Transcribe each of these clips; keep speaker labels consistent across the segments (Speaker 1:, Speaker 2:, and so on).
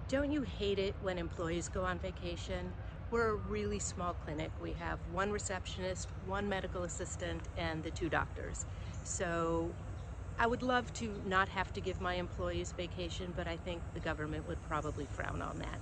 Speaker 1: Don't you hate it when employees go on vacation? We're a really small clinic. We have one receptionist, one medical assistant, and the 2 doctors. So I would love to not have to give my employees vacation, but I think the government would probably frown on that.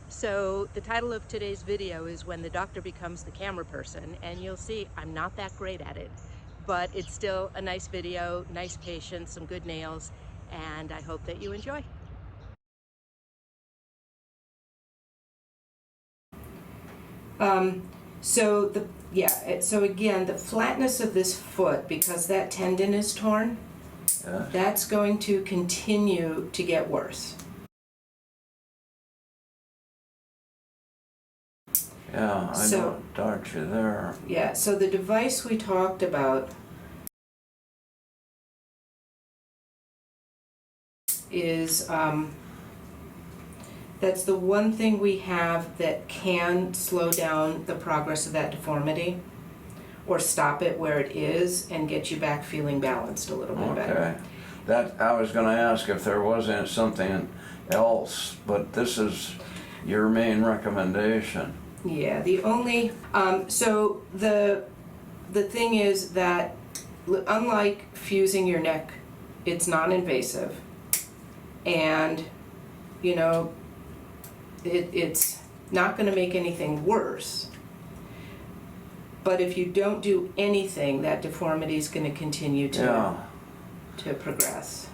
Speaker 1: So the title of today's video is When the Doctor Becomes the Camera Person, and you'll see I'm not that great at it, but it's still a nice video, nice patients, some good nails, and I hope that you enjoy. So again, the flatness of this foot, because that tendon is torn, that's going to continue to get worse.
Speaker 2: Yeah, I don't doubt you there.
Speaker 1: Yeah, so the device we talked about is, that's the one thing we have that can slow down the progress of that deformity or stop it where it is and get you back feeling balanced a little bit better.
Speaker 2: That I was going to ask if there wasn't something else, but this is your main recommendation.
Speaker 1: Yeah, the only, so the thing is that unlike fusing your neck, it's non-invasive, and you know, it's not going to make anything worse. But if you don't do anything, that deformity is going to continue to progress.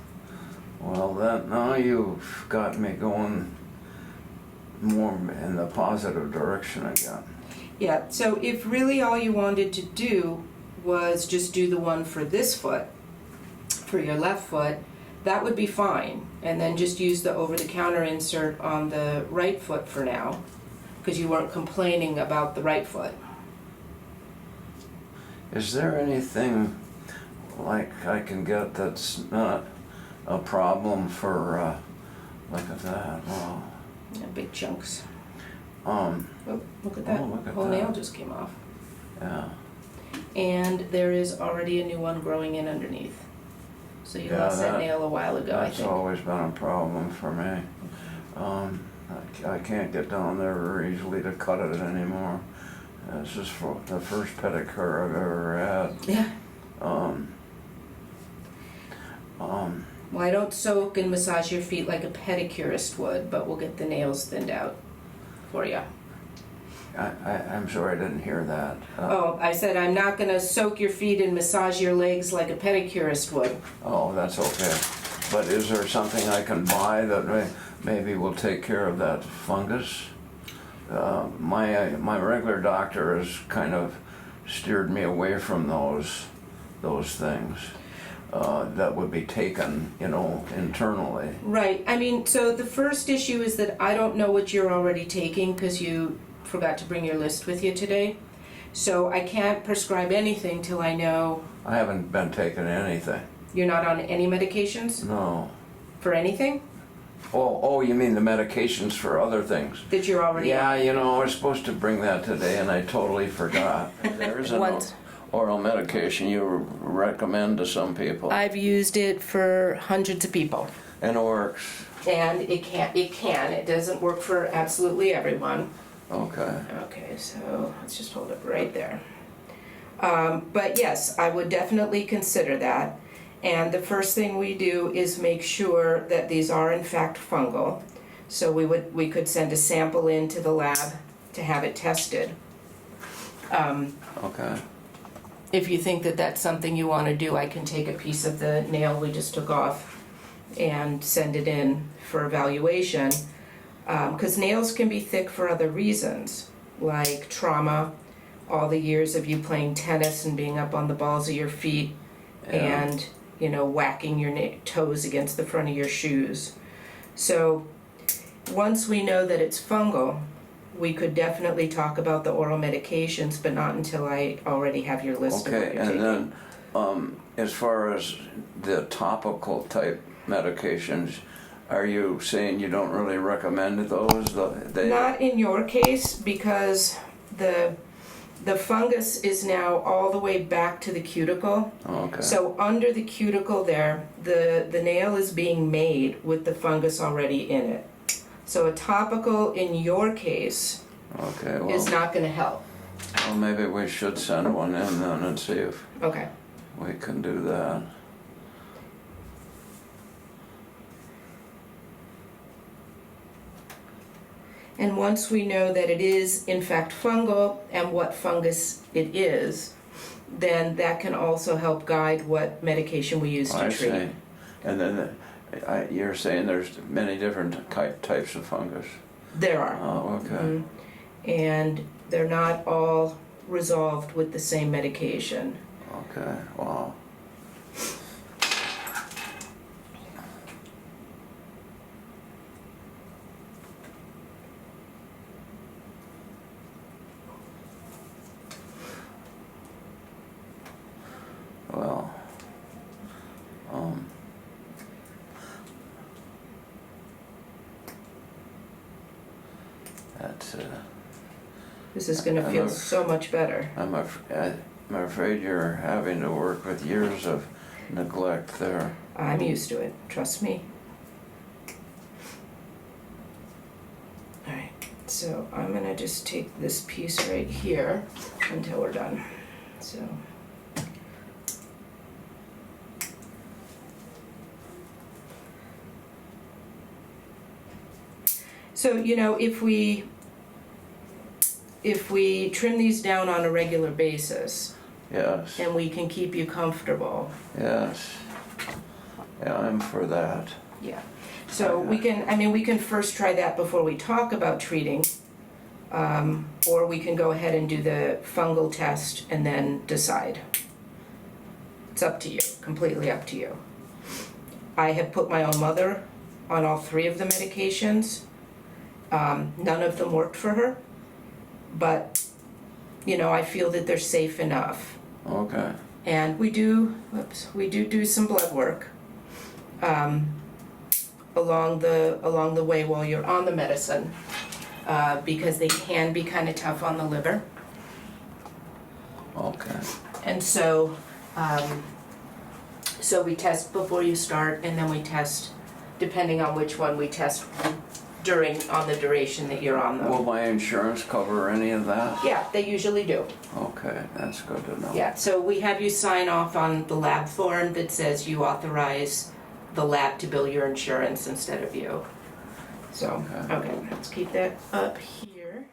Speaker 2: Well, now you've got me going more in the positive direction again.
Speaker 1: Yeah, so if really all you wanted to do was just do the one for this foot, for your left foot, that would be fine. And then just use the over-the-counter insert on the right foot for now, because you weren't complaining about the right foot.
Speaker 2: Is there anything like I can get that's not a problem for, look at that, wow.
Speaker 1: Yeah, big chunks.
Speaker 2: Oh,
Speaker 1: Look at that.
Speaker 2: look at
Speaker 1: Whole
Speaker 2: that.
Speaker 1: nail just came off.
Speaker 2: Yeah.
Speaker 1: And there is already a new one growing in underneath. So you lost that nail a while ago, I think.
Speaker 2: That's always been a problem for me. I can't get down there very easily to cut it anymore. This is for the first pedicure I've ever had.
Speaker 1: Yeah. Well, I don't soak and massage your feet like a pedicurist would, but we'll get the nails thinned out for you.
Speaker 2: I'm sorry, I didn't hear that.
Speaker 1: I said I'm not going to soak your feet and massage your legs like a pedicurist would.
Speaker 2: Oh, that's okay. But is there something I can buy that maybe will take care of that fungus? My regular doctor has kind of steered me away from those things. That would be taken, you know, internally.
Speaker 1: Right. I mean, so the first issue is that I don't know what you're already taking because you forgot to bring your list with you today. So I can't prescribe anything till I know.
Speaker 2: I haven't been taking anything.
Speaker 1: You're not on any medications?
Speaker 2: No.
Speaker 1: For anything?
Speaker 2: Oh, you mean the medications for other things?
Speaker 1: That you're already
Speaker 2: Yeah,
Speaker 1: on?
Speaker 2: you know, I was supposed to bring that today and I totally forgot. There's an oral medication you recommend to some people.
Speaker 1: I've used it for hundreds of people.
Speaker 2: And it works.
Speaker 1: And it can. It doesn't work for absolutely everyone.
Speaker 2: Okay.
Speaker 1: Okay, so let's just hold it right there. But yes, I would definitely consider that. And the first thing we do is make sure that these are in fact fungal. So we could send a sample into the lab to have it tested.
Speaker 2: Okay.
Speaker 1: If you think that that's something you want to do, I can take a piece of the nail we just took off and send it in for evaluation. Because nails can be thick for other reasons, like trauma, all the years of you playing tennis and being up on the balls of your feet, and you know, whacking your toes against the front of your shoes. So once we know that it's fungal, we could definitely talk about the oral medications, but not until I already have your list of what you're taking.
Speaker 2: And then as far as the topical type medications, are you saying you don't really recommend those?
Speaker 1: Not in your case, because the fungus is now all the way back to the cuticle.
Speaker 2: Okay.
Speaker 1: So under the cuticle there, the nail is being made with the fungus already in it. So a topical in your case
Speaker 2: Okay,
Speaker 1: is
Speaker 2: well,
Speaker 1: not gonna help.
Speaker 2: maybe we should send one in then and see if
Speaker 1: Okay.
Speaker 2: we can do that.
Speaker 1: And once we know that it is in fact fungal and what fungus it is, then that can also help guide what medication we use to
Speaker 2: I
Speaker 1: treat.
Speaker 2: see. And then you're saying there's many different types of fungus.
Speaker 1: There are.
Speaker 2: Oh, okay.
Speaker 1: Mhm. And they're not all resolved with the same medication.
Speaker 2: Okay, wow. Well, that's,
Speaker 1: This is gonna
Speaker 2: I'm
Speaker 1: feel
Speaker 2: a-
Speaker 1: so much better.
Speaker 2: I'm afraid you're having to work with years of neglect there.
Speaker 1: I'm used to it, trust me. Alright, so I'm gonna just take this piece right here until we're done. So, you know, if we trim these down on a regular basis
Speaker 2: Yes,
Speaker 1: and we can keep you comfortable,
Speaker 2: yes. Yeah, I'm for that.
Speaker 1: yeah. So we can first try that before we talk about treating, or we can go ahead and do the fungal test and then decide. It's up to you, completely up to you. I have put my own mother on all 3 of the medications. None of them worked for her, but, you know, I feel that they're safe enough.
Speaker 2: Okay.
Speaker 1: And we do some blood work along the way while you're on the medicine, because they can be kind of tough on the liver.
Speaker 2: Okay.
Speaker 1: And so we test before you start, and then we test depending on which one we test on the duration that you're on them.
Speaker 2: Will my insurance cover any of that?
Speaker 1: Yeah, they usually do.
Speaker 2: Okay, that's good to know.
Speaker 1: Yeah, so we have you sign off on the lab form that says you authorize the lab to bill your insurance instead of you. So, okay, let's keep that up here.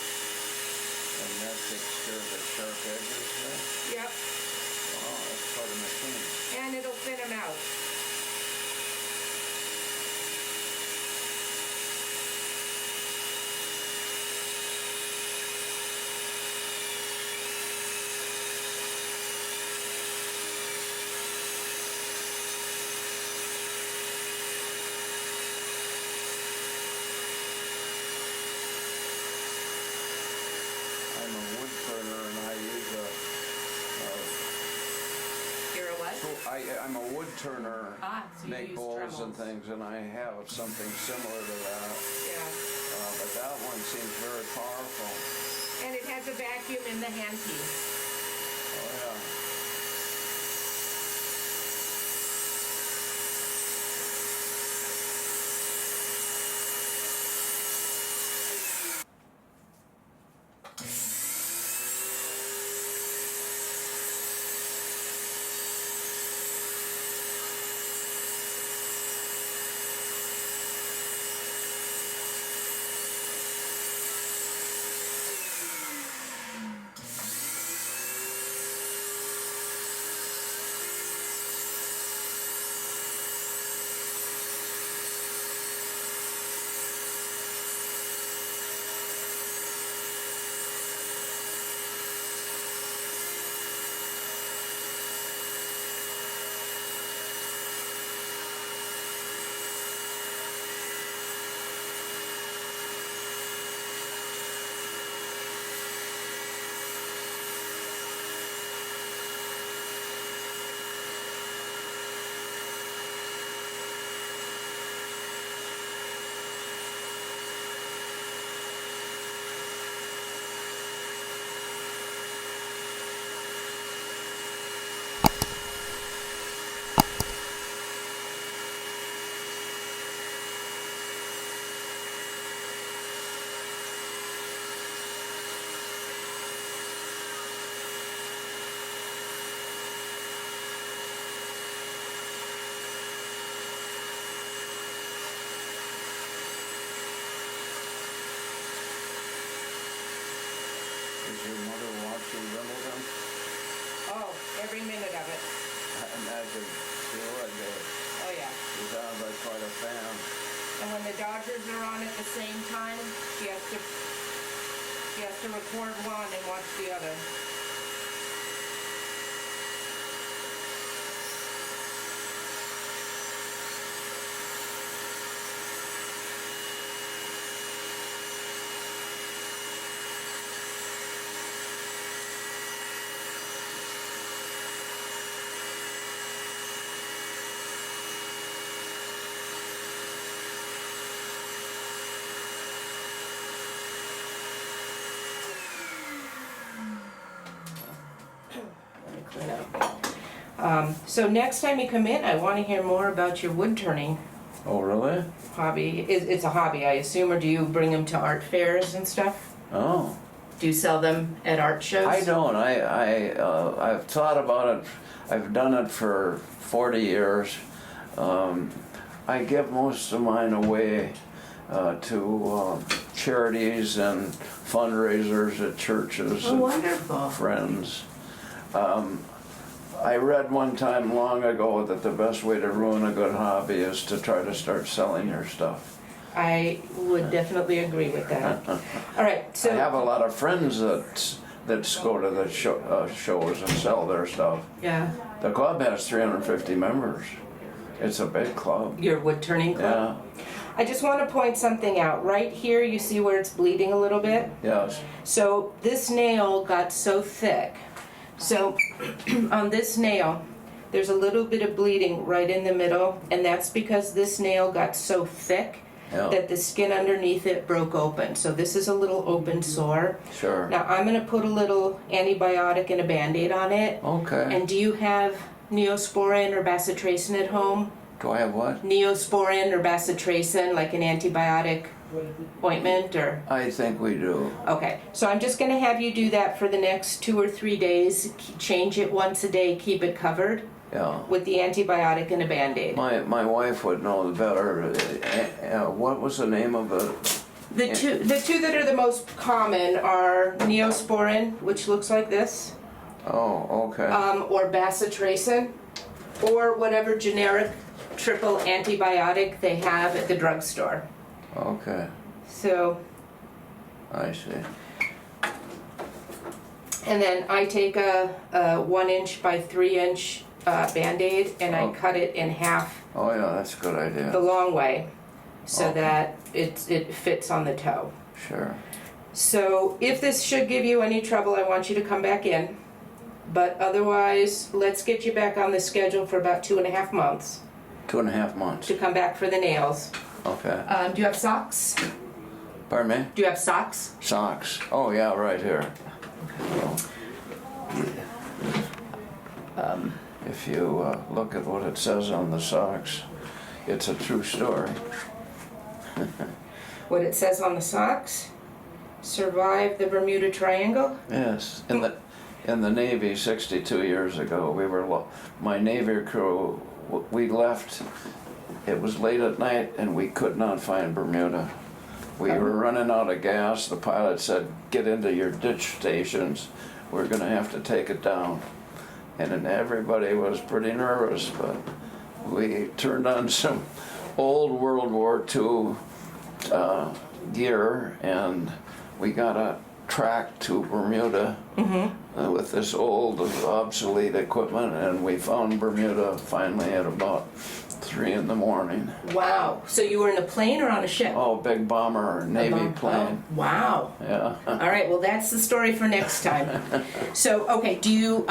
Speaker 2: And that takes care of the sharp edges there?
Speaker 1: Yep,
Speaker 2: Wow, that's quite a machine.
Speaker 1: and it'll thin them out.
Speaker 2: I'm a wood turner and I use
Speaker 1: You're a what?
Speaker 2: I'm a wood turner,
Speaker 1: So you
Speaker 2: make
Speaker 1: use
Speaker 2: bowls and
Speaker 1: Dremels.
Speaker 2: things, and I have something similar to that.
Speaker 1: Yeah,
Speaker 2: But that one seems very powerful.
Speaker 1: and it has a vacuum in the handpiece.
Speaker 2: Oh, yeah. your mother watching Wimbledon?
Speaker 1: Oh, every minute of it.
Speaker 2: I imagine she would be.
Speaker 1: Oh yeah.
Speaker 2: She sounds like quite a fan.
Speaker 1: And when the Dodgers are on at the same time, she has to record one and watch the other. Let me clean up. So next time you come in, I want to hear more about your wood turning
Speaker 2: Oh, really?
Speaker 1: hobby. It's a hobby, I assume, or do you bring them to art fairs and stuff?
Speaker 2: Oh.
Speaker 1: Do you sell them at art shows?
Speaker 2: I don't. I've thought about it. I've done it for 40 years. I give most of mine away to charities and fundraisers at churches
Speaker 1: Oh,
Speaker 2: and
Speaker 1: wonderful.
Speaker 2: friends. I read one time long ago that the best way to ruin a good hobby is to try to start selling your stuff.
Speaker 1: I would definitely agree with that. All right, so
Speaker 2: I have a lot of friends that go to the shows and sell their stuff.
Speaker 1: yeah,
Speaker 2: The club has 350 members. It's a big club.
Speaker 1: your wood turning club.
Speaker 2: Yeah.
Speaker 1: I just want to point something out. Right here, you see where it's bleeding a little bit.
Speaker 2: Yes.
Speaker 1: So this nail got so thick. So on this nail, there's a little bit of bleeding right in the middle, and that's because this nail got so thick
Speaker 2: Yeah.
Speaker 1: that the skin underneath it broke open. So this is a little open sore.
Speaker 2: Sure.
Speaker 1: Now I'm going to put a little antibiotic and a Band-Aid on it.
Speaker 2: Okay.
Speaker 1: And do you have Neosporin or bacitracin at home?
Speaker 2: Do I have what?
Speaker 1: Neosporin or bacitracin, like an antibiotic ointment, or?
Speaker 2: I think we do.
Speaker 1: Okay, so I'm just gonna have you do that for the next 2 or 3 days. Change it once a day, keep it covered
Speaker 2: Yeah.
Speaker 1: with the antibiotic and a Band-Aid.
Speaker 2: My wife would know better. What was the name of it?
Speaker 1: The two that are the most common are Neosporin, which looks like this,
Speaker 2: Oh, okay.
Speaker 1: or bacitracin, or whatever generic triple antibiotic they have at the drugstore.
Speaker 2: Okay.
Speaker 1: So,
Speaker 2: I see.
Speaker 1: and then I take a 1 inch by 3 inch Band-Aid and I
Speaker 2: Oh.
Speaker 1: cut it in half
Speaker 2: Oh, yeah, that's a good
Speaker 1: the
Speaker 2: idea.
Speaker 1: long way so
Speaker 2: Okay.
Speaker 1: that it fits on the toe.
Speaker 2: Sure.
Speaker 1: So if this should give you any trouble, I want you to come back in. But otherwise, let's get you back on the schedule for about 2.5 months
Speaker 2: 2.5 months.
Speaker 1: to come back for the nails.
Speaker 2: Okay.
Speaker 1: Do you have socks?
Speaker 2: Pardon me?
Speaker 1: Do you have socks?
Speaker 2: Socks. Oh, yeah, right here. If you look at what it says on the socks, it's a true story.
Speaker 1: What it says on the socks? Survive the Bermuda Triangle?
Speaker 2: Yes. In the Navy 62 years ago, my Navy crew, we left. It was late at night and we could not find Bermuda. We were running out of gas. The pilot said, "Get into your ditch stations. We're going to have to take it down." And then everybody was pretty nervous, but we turned on some old World War II gear and we got a track to Bermuda with this old obsolete equipment, and we found Bermuda finally at about 3 in the morning.
Speaker 1: Wow. So you were in a plane or on a ship?
Speaker 2: Oh, big bomber, Navy plane.
Speaker 1: Oh, wow.
Speaker 2: Yeah.
Speaker 1: All right, well, that's the story for next time. So, okay, do you,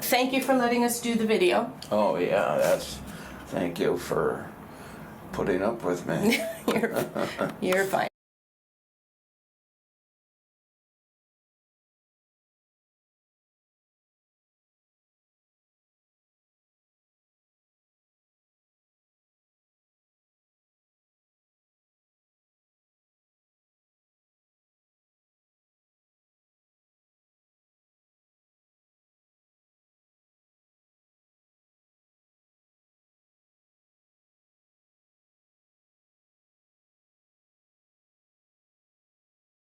Speaker 1: thank you for letting us do the video.
Speaker 2: Oh yeah, thank you for putting up with me.
Speaker 1: You're fine.